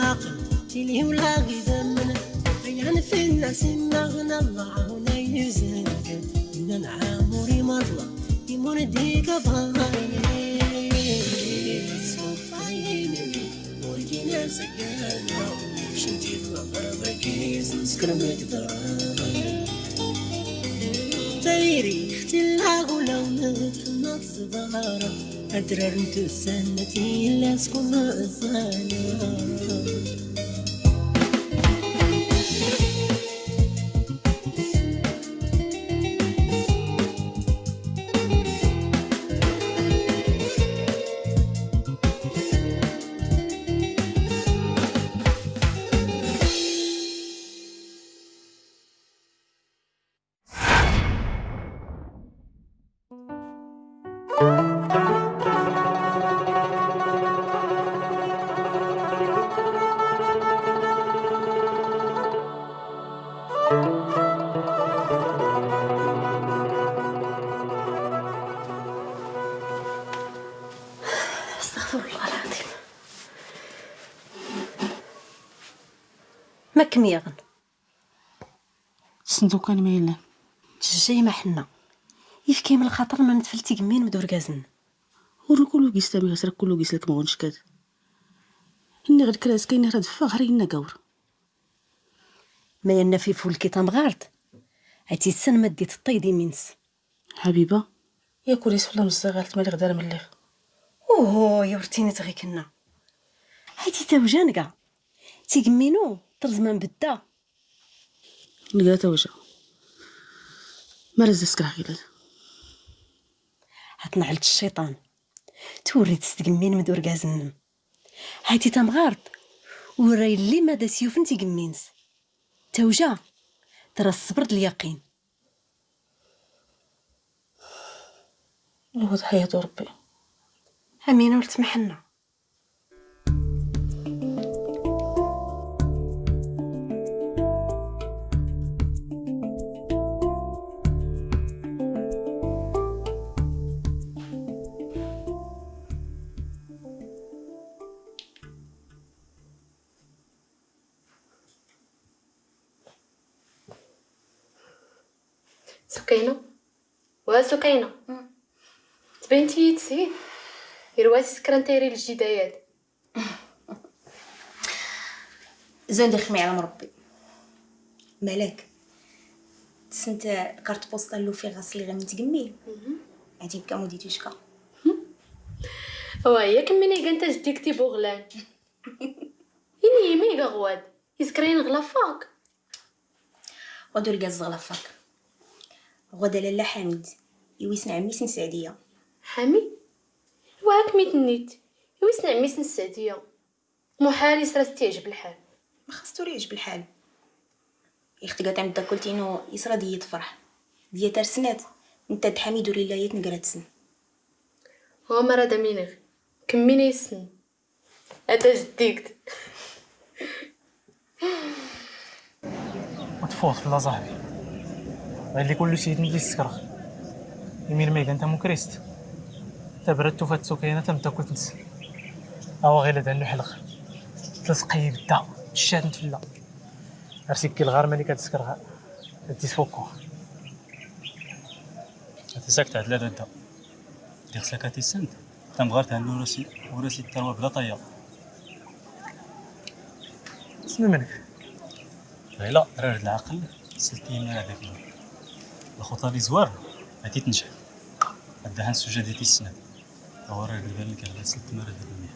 العقل تلي ولا غيدا من عيان في الناس مغنى الله هنا يزن من العامر مرة يمون ديك بغاي سوف عيني ولجينا سكانا شنتي الغربة نسكر مقدار تاريخ تلاغو لو نحن صغارة أدرار انتو سنتي اللي سكون الزانة استغفر الله العظيم. ما كم يغن الصندوق كان ميلان تجي ما حنا يفكي من الخاطر ما نتفلتي قمين مدور كازن وركلو كيستامي غسر كلو كيسلك ما غنشكاد اني غير كراس كاين راه دفا غرينا كاور ما ينا في فول كي تمغارت عتي السن ما ديت الطيدي مينس حبيبه يا كوريس والله مزغالت مالي غدار مليغ اوه يا ورتيني تغي كنا هايتي توجان كاع تيقمينو طرزمان بدا لقات وجه ما رزسك غيلات هتنعلت الشيطان توريت تستقمين مدور كازنم هايتي تمغارت وراي اللي ما دا سيوف انتي قمينس توجا ترى الصبر اليقين هو ضحية ربي امين ولت محنا سكينة وسكينة تبينتي تسي يرواسي سكرانتيري الجدايات زين دخمي على مربي مالك تسنت كارت بوستال لو في غسلي غير متقمي عادي بكا موديتو شكا هي كميني كانت جديك تي بوغلان يني ميغا غواد يسكرين غلافاك ودور الكاز غلافاك غدا لالا حميد يويسن عمي سن سعديه حامي وهاك ميتنيت يويسن عمي سن السعديه محارس راس تعجب الحال ما خاص يعجب الحال اختي قالت عند داكولتينو يسرا ديت فرح ديا ترسنات انت د حميد وليلايت نقرات سن هو مرا دمينغ كميني يسن هذا جديك وتفوت في الله صاحبي غير اللي كل شيء ندي السكر يمين ميغا انت مكريست تبردت فات سكينه تم تاكل تنس او غير دانو حلق تلصقي بدا الشات نتفلا عرفتي كي الغار ملي كتسكرها تيسفوكو تسكت على ثلاثه انت ديك سكاتي السنت تم غارت عندو وراسي التروى بلا طيه اسمع منك لا راه العقل سلتي من هذاك الخطه اللي زوار غادي تنجح الدهان سجادتي السنه هو راه بالبال لك على سلت مرة هذا المياه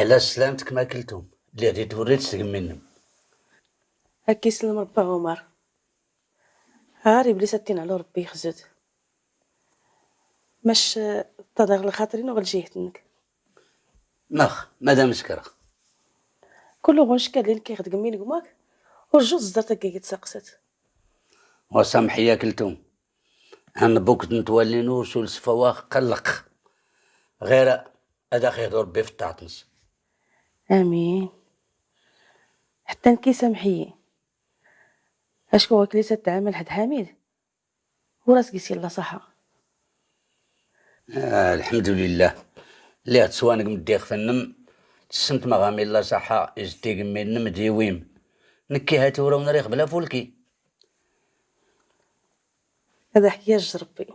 على سلامتك ما كلتهم اللي غادي توري تسقم منهم. هاك يسلم ربي عمر، هاري بليس تين على ربي يخزد مش تضغ لخاطرين وغلجيهتنك نخ مادام سكره كل غنشكا اللي كيخدم مين قماك ورجو زدرت كي تسقست. وسامحي كلتم انا بوك نتولي نور شو السفواخ قلق غير هذا خير ربي في التعطنس. امين. حتى نكي سامحي اشكو كليسة تعامل حد حميد وراس قيسي الله صحة. الحمد لله اللي هتسوانك مديخ فنم تسمت مغامي الله صحة يزديق من مديويم نكي هاتي ورا ونريخ بلا فولكي. هذا حكاية ربي.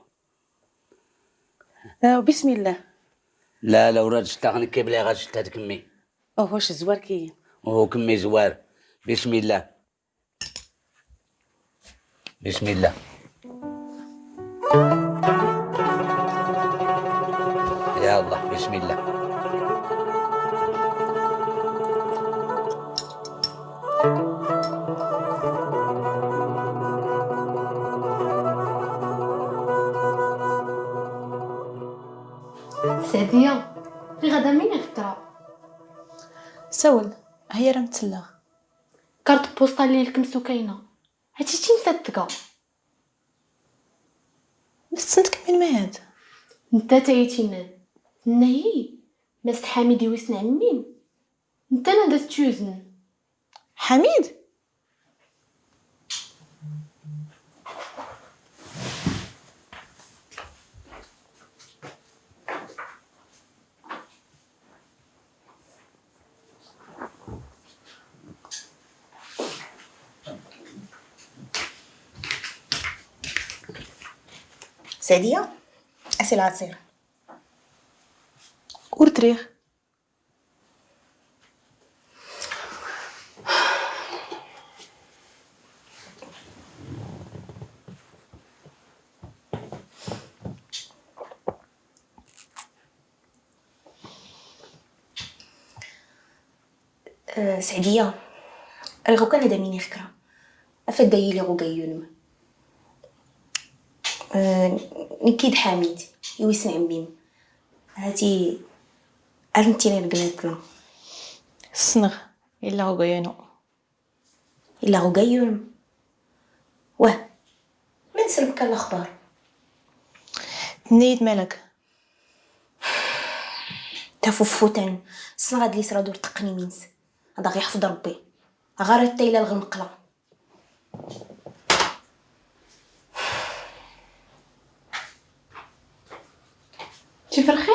بسم الله. لا لا وراد شتا نكي بلا غاد شتا تكمي. واش زوار كاين؟ وهو كمي زوار. بسم الله بسم الله. يا الله بسم الله. سعدية غي غدا مين يخكرا سول هي راه متسلى. كارت بوسطال اللي لكمسو كاينه هادشي شي مصدقه. بس تنتك من ماد انت تايتينان نهي ماست حميد يوسن عمين انت انا داز تشوزن حميد. سعدية أسي العصير ورتريخ سعدية ريغو كان هذا مين يخكرا أفاد دايلي غو قايونم نكيد حميد يوسن عميم هاتي أرنتيني القناتنا الصنغ إلا هو قيانو إلا غو قايونم واه من سلمك الأخبار نيت مالك تفوفوتان الصنغ هاد لي صرا دور تقني مينس هذا غيحفظ ربي غير التايله الغنقله. تفرخي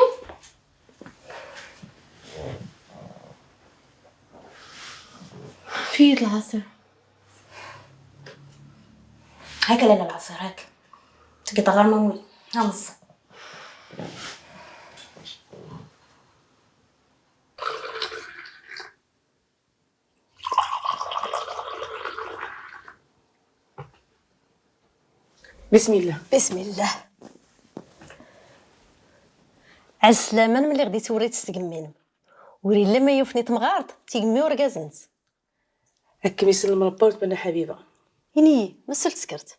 فيد العصير هاك لالا العصير هاك تقطع غير ماموي ها نص. بسم الله. بسم الله. على السلامة ملي غدي توري تستقمين وري لما يوفني تمغارط تيقمي ورقازنت هكا يسلم ربي وتبنى حبيبه إني ما سلت سكرت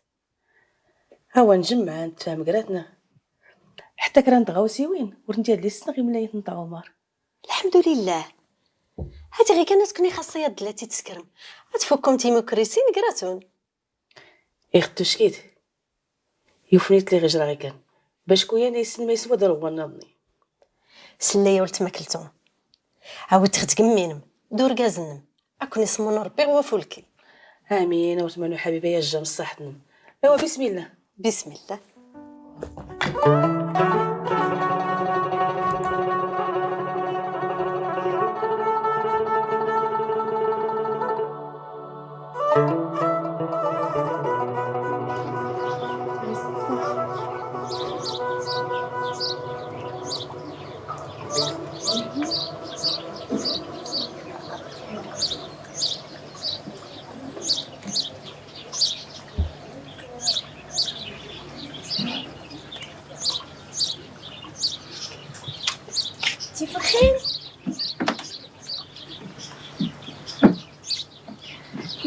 هوا نجمع نتفاهم قراتنا حتى كرا نتغاوسي وين ورنتي هاد لي السنغي ملايت نتا عمر. الحمد لله. هاتي غير كانت تكوني خاصة يد دلاتي تسكرم هتفكم تيموكريسين قراتون يختو شكيت يوفنيت لي غجرا غي كان باش كويا نيسن ما يسوى ضربة نظني سليا ولت ماكلتون عاود تخدقمينم دور قازنم اكوني سمون ربي وفولكي. امين وتمنوا حبيبي يا جام صحتنا. ايوا بسم الله. بسم الله.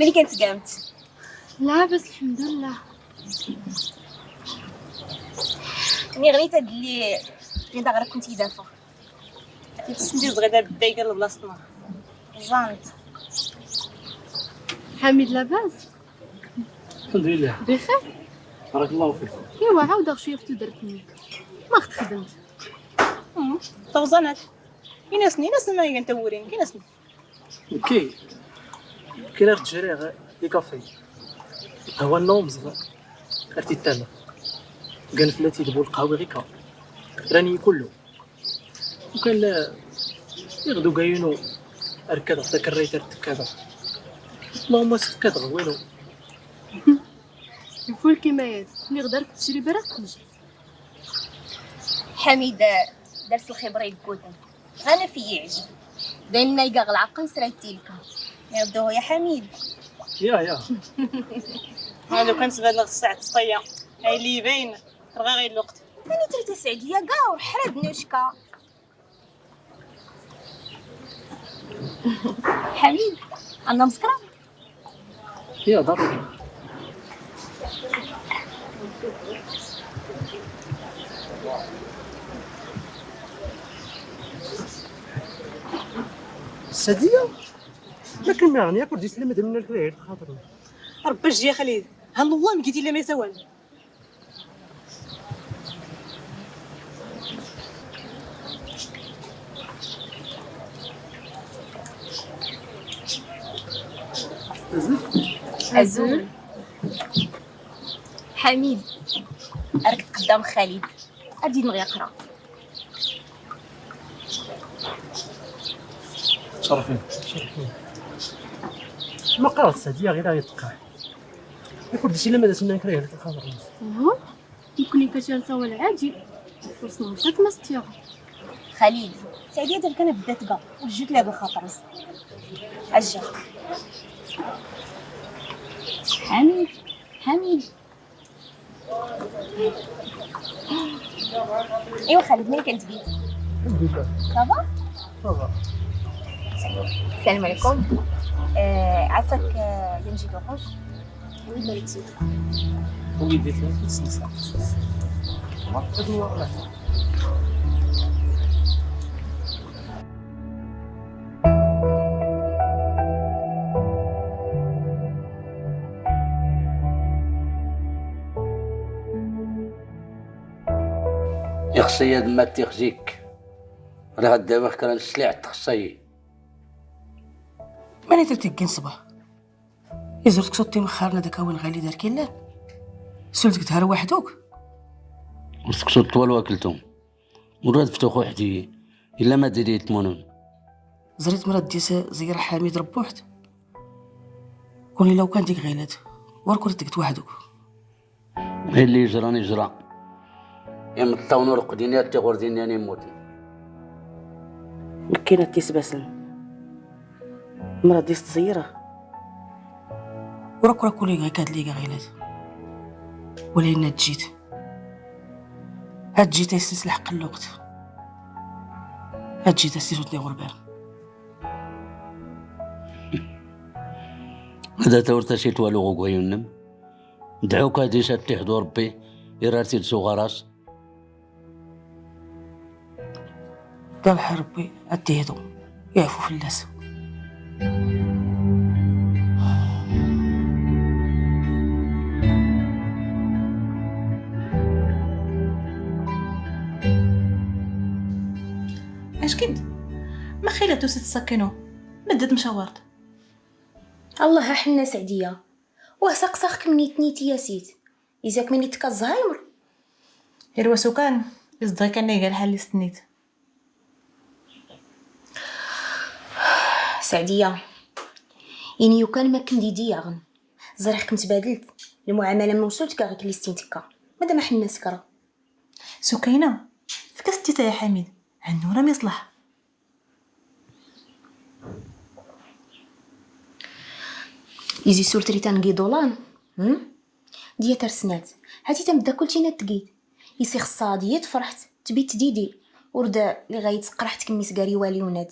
ملي كانت قامت لاباس الحمد لله. ملي غنيت هاد اللي غدا غير كنتي دافا تسندي غدا بالدايقه لبلاصتنا. زانت حميد لاباس الحمد لله. بخير؟ بارك الله فيك. ايوا عاود شويه فتو درتني ما خدمت. طوزانات يناسني ما ينتورين يناسني. كي راه تجري غير لي كافي هو النوم زغ عرفتي تانا كان فلاتي دبو القهوه غيكا راني كله وكان لا يغدو كاينو اركض حتى كريت كذا اللهم ستكذا وينو الفول كيما ملي غدار تشري برا تجي. حميد درس الخبره يقولن انا في يعجب داين نايقا العقل سراتي لك يردو يا حميد. يا هذا كان سبب لك الساعه تطيا هاي اللي باين راه غير الوقت. ماني تري تسعد ليا كاع وحرد نوشكا. حميد انا مسكره يا ضروري. السادية لكن ما غني كردي سلمت من الكرير خاطر ربي جي يا خليل ها الله ما قلتي لا ما يسوال. أزول حميد راك قدام خالد غادي نغي يقرا. شرفين ما قرات السادية غير يتقاع يقول شي لما دازنا نكريه خاطر يمكن كتنساو العادي فرصنا مشات ما ستيغ. خليل سعديه دابا انا بدات كاع وجيت لها بالخاطر اجا حميد ايوا خالد ملي كنت بيت صافا السلام عليكم. عافاك نجيب الغوش وين مالك زيد وليدي تسنسا يخصي هاد ما تيخزيك راه غدا واخا راه نسلع تخصي ماني ترتيك صباح يزرتك صوتي مخارنا داك وين غالي دار كاين لا سولتك تهرى وحدوك وسكسو طوال واكلتهم مراد فتوخ وحدي الا ما ديري يتمونون زريت مراد ديس زير حميد ربوحت كوني لو كان ديك غيلات وركو تكت وحدك غير اللي يجراني يجرى يا مطاونو رقديني تغرديني اني موتي كاينه تيسباسن مراد ديس تزيره وراك كولي غير كاد ليكا غيلات ولينا تجيت هاد جيت يسنس لحق الوقت هاد جيت استيجوتني غربان هذا تورتا شي توالو غوكوينم دعوك هادي شاتي حضو ربي يرارتي لسو غراس ذبح ربي اديهدو يعفو في الناس. اش كنت ما خيلاتو ستسكنو مدد مشاورت الله حنا سعديه واه سقساخك مني تنيتي يا سيد إذاك مني تك الزهايمر غير وسكان يصدق كان قال حالي استنيت سعديه إني يو كان ما كنديدي ياغن زريحك متبادلت المعامله ما وصلتك غير كليستينتكا مادام حنا سكره سكينه فكستي يا حميد عنو راه مصلح يزي سورتري تنقي دولان ديا ترسنات هاتي تمدا كلشي نتقيد يسي خصاديت فرحت تبيت ديدي وردا اللي غايتقرحت كمي سكاري والي وناد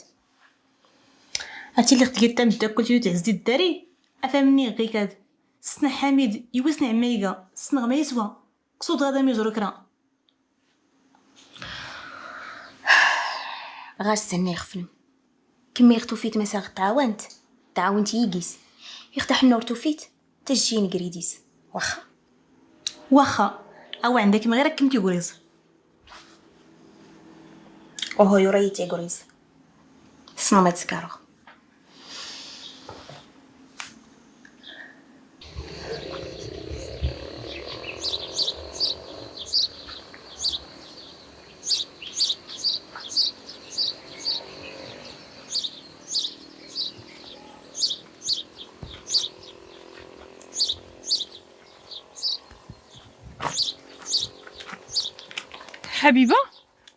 هاتي اللي خديت تمدا كلشي تعزي الداري افهمني غيكاد سنا حميد يوسن عمايقه سنا ما يسوى قصود غادا ميجرو كرا غاستنى يخفلم كمي يغتو فيت مساغ تعاونت يقيس يفتح النور توفيت تجيني قريديس واخا او عندك من غيرك كنتي غريز وهو يريت يقريز سنا ما تسكارو حبيبة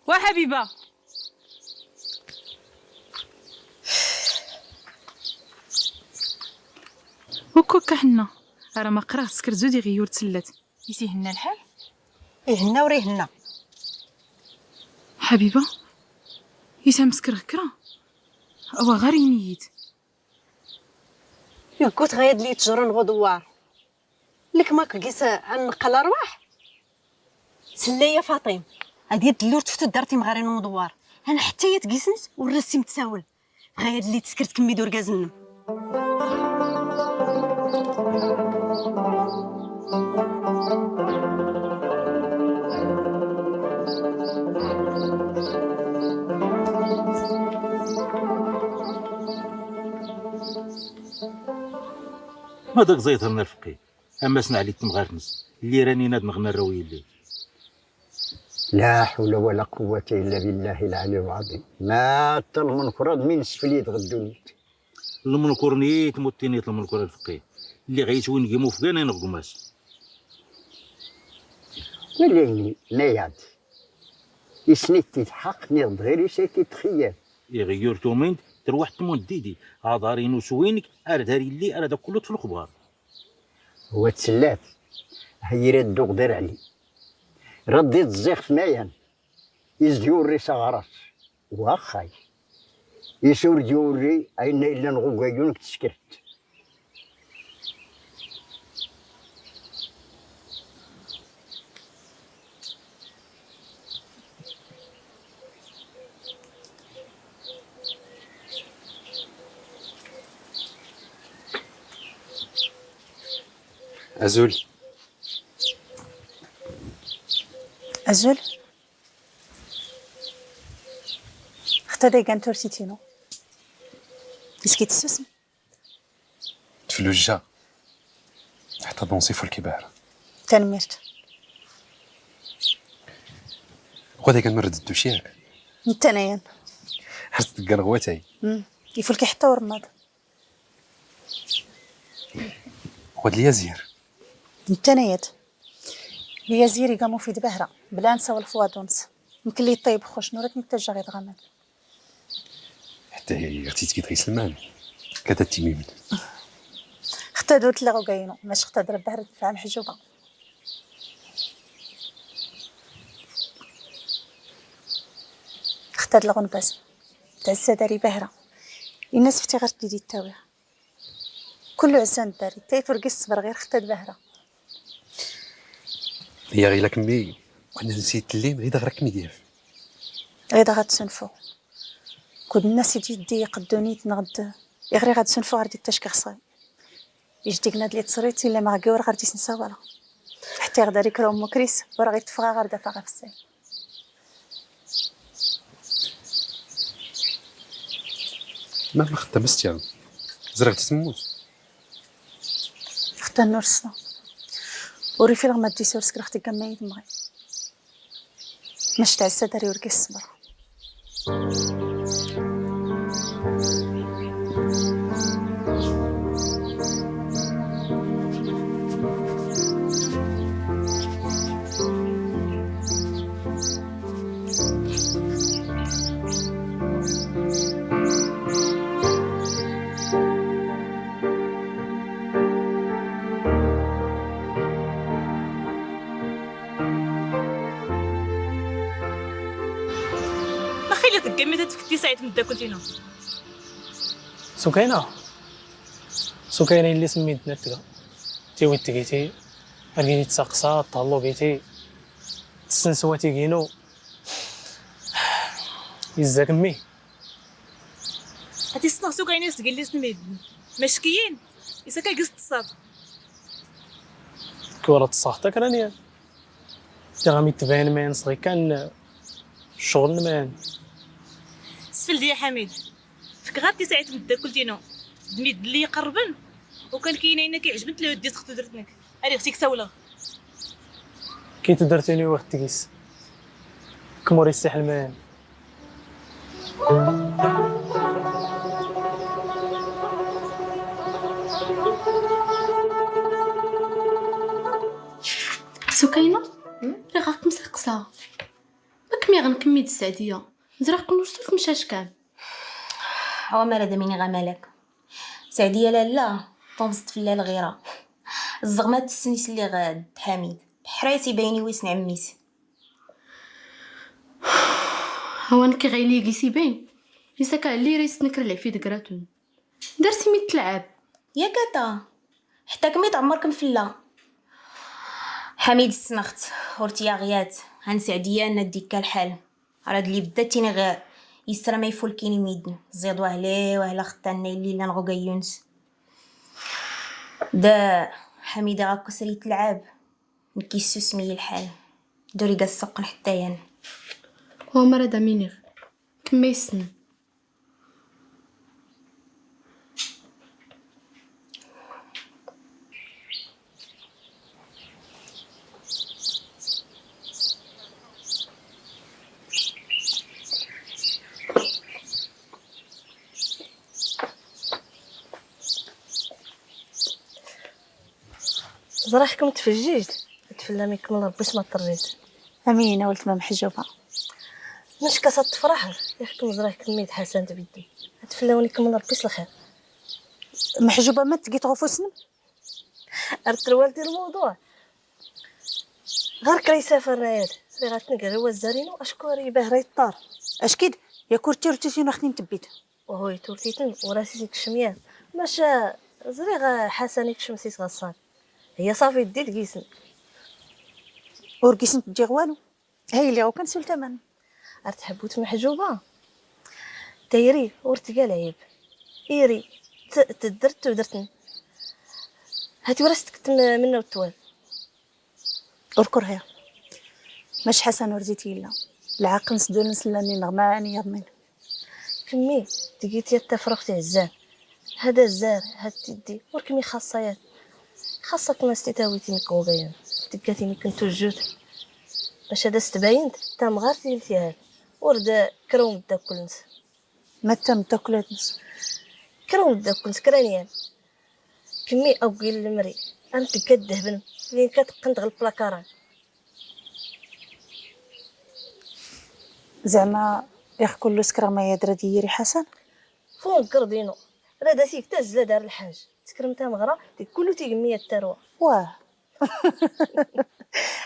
وحبيبة وكوكا حنا راه ما قراه سكر زودي غيور تسلات يسيهنا الحال يهنا وريهنا. حبيبة يسام سكر غكرا هو غير ينيت كنت غايد لي تجرن غدوار لك ما كيس نقل ارواح سليه فاطم هادي الدلور تفتو دارتي مغارين مدوار انا حتى هي تقيسنت والرسي متساول غايد لي تسكرت كمي دور كازن ما داك زيت من الفقيه اما سنا عليك تمغارنس اللي راني ناد نغنى الروي الليل. لا حول ولا قوة إلا بالله العلي العظيم. ما المنكرات من سفليت غدونيت المنكر نيت موتينيت المنكر الفقيه اللي غيتوين كيمو فكانا نغماس وليني نياد يسنيت الحق نيض غير يسيتي تخيل يغير تومين تروح تمون ديدي عضارين وسوينك ارداري اللي اراد كله في الخبار هو تسلات هيرا الدوق دار علي رديت الزيخ في مايان يزديوري صغرات واخاي يسور ديوري اين الا نغوكايونك تسكرت أزول اختدي كان تورسيتينو اسكي تسسم تفلوجة حتى دونسي الكبار تنميرت غدا كان مرد الدوشياك نتنايا حست القرغوتاي يفلكي حتى ورماد غد لي زير نتنايات ليا زيري قاموا في دبهرة بلا نسى والفوادونس يمكن لي طيب خوش نورك نتجا غير غامل حتى هي غتيت كي سلمان كذا تيميم اختادو تلاغو كاينو ماش اختاد بهرة دفاع محجوبة اختاد لغون باس تاع السداري بهرة الناس فتي غير تديدي التاويه كل عسان داري تايفرقي الصبر غير اختاد بهرة هي غير كمي وانا نسيت الليل غير غيرك مدياف غير غاتسنفو كود الناس يجي يقدوني تنغد غير غاتسنفو غير دي التشكيخ صاي يجدي قناد لي تصريتي الا ما غيور غير دي سنساولا حتى غدا ريك راه كريس ورا غير تفغا غير دافا في الساي ما الخدامه ستيان زرغت تموت حتى النور الصنا وري في ما تجي سورس كرختي كمايد مغي مش تاع السداري وركي الصبر تقمي تتفكتي ساعه مدا كنتينا سكينة سو كاينين اللي سميتنا تكا تي وين تيجيتي غادي تسقسا طالو بيتي تسنسوا تيجينو يزاك مي هاتي سنغسو كاينين سقل لي سنميد مشكيين إسا كيقصد الصاد كورة تصاحتك راني تي غامي تبان مان صغي كان شغل مان سفل ديال حميد فك غادي ساعه بدا كلتينو دميد اللي يقربن وكان كاينين كيعجبنت له ديت اختو درتنك هادي اختك ساوله كي تدرتيني واحد تقيس كموري الساحل مان سكينة راه غاك مسقسة ماكمي غنكمي السعدية زرق نوصل مشاش كان هو ما راه مني غمالك سعديه لا طومست في الليل غيره الزغمات السنيس اللي غاد حميد بحريتي بايني ويسن عميس هو انك غيلي قيسي باين يساكا اللي ريس نكر العفيد كراتون درتي ميت تلعب يا كاتا حتى كميت عمركم فلا حميد السنخت ورتيا غيات هان سعديه نديك الحال راه اللي بداتيني غير يسرى ما يفولكيني ميدن زيدوا عليه وعلى ختانا اللي نغوكا يونس دا حميده غاكو سري تلعب نكيسو سمي الحال دوري قا السقن حتى يان هو مرا دامينيغ كما يسن زراحكم تفجيت تفلا يكمل ربي ما طريت امينه ولت ما محجوبه مش كاسات تفرح يحكم زراحكم ميت حسن تبدي تفلاوني يكمل ربي الخير محجوبه ما تقيت غفوسن ارتلوالتي الموضوع غير كري سافر رايد اللي غتنقل هو الزارينو اشكوري باه الطار اش كيد يا كورتي رتيتي نخدم تبيت وهو تورتيتن وراسي الشميان ماشا زريغ حسنك شمسيس غصان هي صافي دي تقيسن ورقيسن تجي والو هاي اللي غو كنسول تمن ارتحبوت محجوبه تيري ورتقال عيب ايري تدرت ودرتن هاتي ورستك منه التوال وركرها مش حسن ورزيتي لا العاقل نسدول نسلاني نغماني يضمن كمي تقيتي التفرقتي عزان هذا الزار هاد تدي وركمي خاصيات خاصك ما استتاويتي مكوغيان تكاتي مي كنتو جوج باش هذا استباينت تام غير تيلتي هاد ورد كروم داكل نس ما تم تاكلت نس كروم داكل نس كرانيان كمي اوكيل المري انت كدهبن لين كتقنت غل البلاكارات زعما ياخ كل سكر ما يدرى ديري حسن فون قردينو راه داسيك تاز دار الحاج تكرمتها مغرا كله تيقمي التروى واه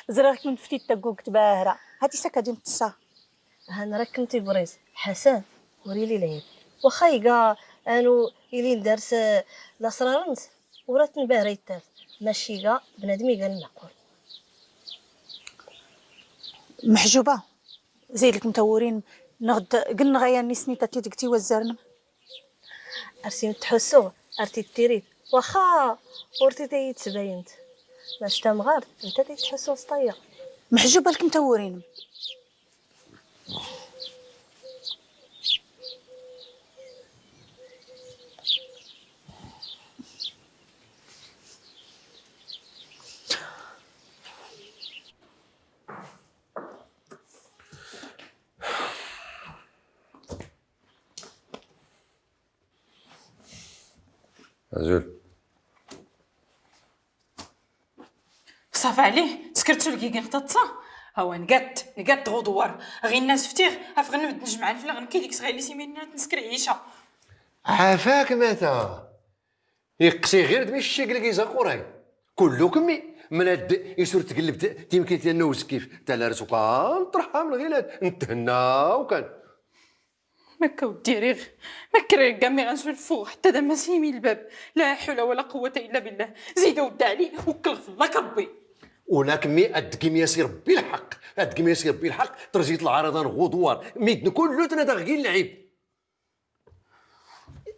زراك من فتيت تاكوك تباهره هاتي ساكا ديم تصا هانا راك كنتي بريز حسن وريلي العيب واخا يقا انو يلين دارس الاسرار ورات نباهره يتاف ماشي كاع بنادم قال المعقول محجوبه زيدك متورين نغد قلنا غيا نسني تاتي دكتي وزرنا ارسي تحسو ارتي تيريت واخا ورتي تيتباينت باش تمغار انت تيتحسو سطيا محجوبه لك متورين أزول صافي عليه سكرتو لكي قططا هو نقات غدوار غير الناس فتيغ افغن نبد نجمع الفلا كي ديك صغير لي سيمينا تنسكر عيشه عافاك ماتا يقسي غير دمي الشكل كيزا قراي كله كمي من هاد يسور تقلب يمكن تي انه وسكيف تاع الرزقان طرحها من غير نتهنى وكان مكا وديريغ مكري كاع مي غنسولفو حتى دا ما سيمي الباب. لا حول ولا قوه الا بالله. زيد ود علي وكل في الله كربي. ولكن مي ادكم يا سي ربي الحق، ادكم يا سي ربي الحق، ترجيت العرضان غدوار ميدن كله تنادى غير اللعيب.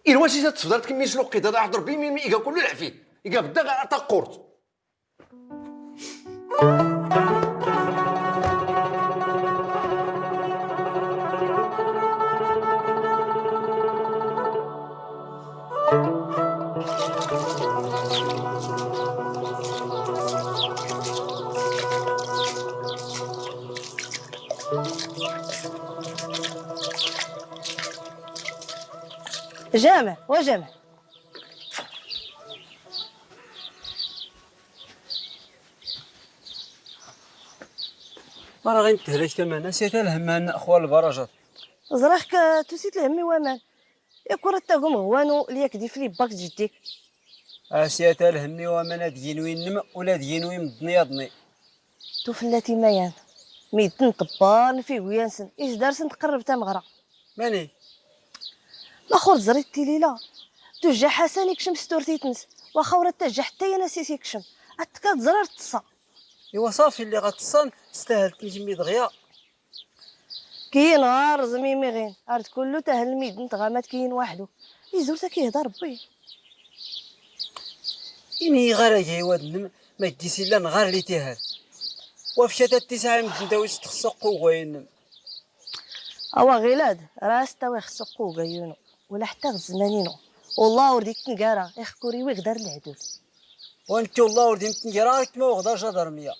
إلا واش تفضل كمي سلوقي هذا حضر بي مي إيكا كله العفي إيكا بدا عطا قورت. جامع وجامع. راه غير نتهلاك تما نسيت الهم ان اخوان البراجات. زراخك تسيت الهمي وامان ياك ورا تاهم غوانو لياك دي فلي باك جديك. اسيات الهمي وامان دينوي نم ولا دينوي مدنياضني. تو فلاتي ميان ميدن طبان في ويانسن ايش دارسن تقرب تا مغرا. ماني الاخر زريت تيليلا توجع حسن يكشم ستورتيتنس واخا ورا تجا حتى يا ناسيس يكشم عاد زرار تصا. ايوا صافي اللي غتصان استاهلت نجمي دغيا. كاين غار زميمي غين عرض كله تاهل الميدن تغامات كاين وحدو يزور تا كيهضر ربي. إني غير جاي واد ما يديسي لا نغار لي تيهال وفشات التسعة يمكن داويس تخسقو غوين. اوا غيلاد راس تاوي خسقو غيونو ولا حتى غزمانينو والله ورديك نقارا يخكوري ويغدر العدود. وانت والله وردي متنقرا كما وغدا جدرميه.